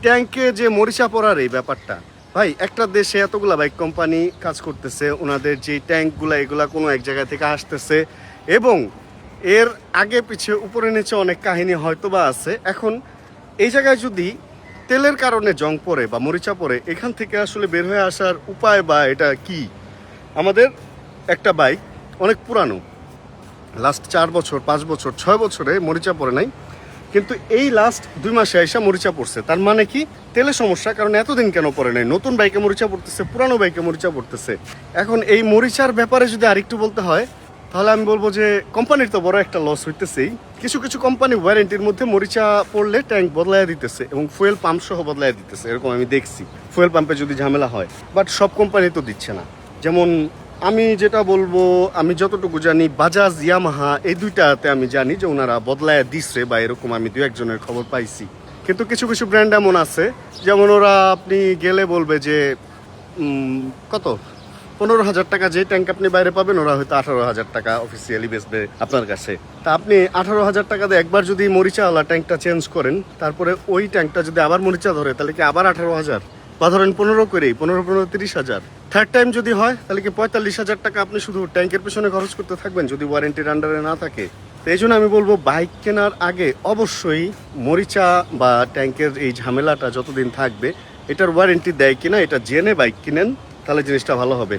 ট্যাঙ্কে যে মরিচা পড়ার এই ব্যাপারটা, ভাই একটা দেশে এতগুলা বাইক কোম্পানি কাজ করতেছে, ওনাদের যে ট্যাঙ্কগুলা এগুলা কোনো এক জায়গা থেকে আসতেছে এবং এর আগে পিছে উপরে নিচে অনেক কাহিনী হয়তো বা আছে। এখন এই জায়গায় যদি তেলের কারণে জং পড়ে বা মরিচা পড়ে, এখান থেকে আসলে বের হয়ে আসার উপায় বা এটা কি? আমাদের একটা বাইক অনেক পুরানো, লাস্ট 4 বছর 5 বছর 6 বছরে মরিচা পড়ে নাই, কিন্তু এই লাস্ট 2 মাসে এসে মরিচা পড়ছে। তার মানে কি? তেলের সমস্যা। কারণ এতদিন কেন পড়ে নাই? নতুন বাইকে মরিচা পড়তেছে, পুরানো বাইকে মরিচা পড়তেছে। এখন এই মরিচার ব্যাপারে যদি আরেকটু বলতে হয়, তাহলে আমি বলবো যে কোম্পানির তো বড় একটা লস হইতেছেই। কিছু কিছু কোম্পানি ওয়ারেন্টির মধ্যে মরিচা পড়লে ট্যাঙ্ক বদলাইয়া দিতেছে এবং ফুয়েল পাম্প সহ বদলাইয়া দিতেছে, এরকম আমি দেখছি। ফুয়েল পাম্পে যদি ঝামেলা হয়, বাট সব কোম্পানি তো দিচ্ছে না। যেমন আমি যেটা বলবো, আমি যতটুকু জানি বাজাজ ইয়ামাহা এই দুইটাতে আমি জানি যে ওনারা বদলায় দিচ্ছে, বা এরকম আমি 2-1 জনের খবর পাইছি। কিন্তু কিছু কিছু ব্র্যান্ড এমন আছে যেমন ওরা আপনি গেলে বলবে যে কত 15,000 টাকা যে ট্যাঙ্ক আপনি বাইরে পাবেন, ওরা হয়তো 18,000 টাকা অফিসিয়ালি বেচবে আপনার কাছে। তা আপনি 18,000 টাকা দিয়ে একবার যদি মরিচাওয়ালা ট্যাঙ্কটা চেঞ্জ করেন, তারপরে ওই ট্যাঙ্কটা যদি আবার মরিচা ধরে, তাহলে কি আবার 18,000 বা ধরেন 15 করেই 15 30,000। থার্ড টাইম যদি হয় তাহলে কি 45,000 টাকা আপনি শুধু ট্যাঙ্কের পেছনে খরচ করতে থাকবেন যদি ওয়ারেন্টির আন্ডারে না থাকে? তো এই জন্য আমি বলবো বাইক কেনার আগে অবশ্যই মরিচা বা ট্যাঙ্কের এই ঝামেলাটা যতদিন থাকবে, এটার ওয়ারেন্টি দেয় কিনা এটা জেনে বাইক কিনেন, তাহলে জিনিসটা ভালো হবে।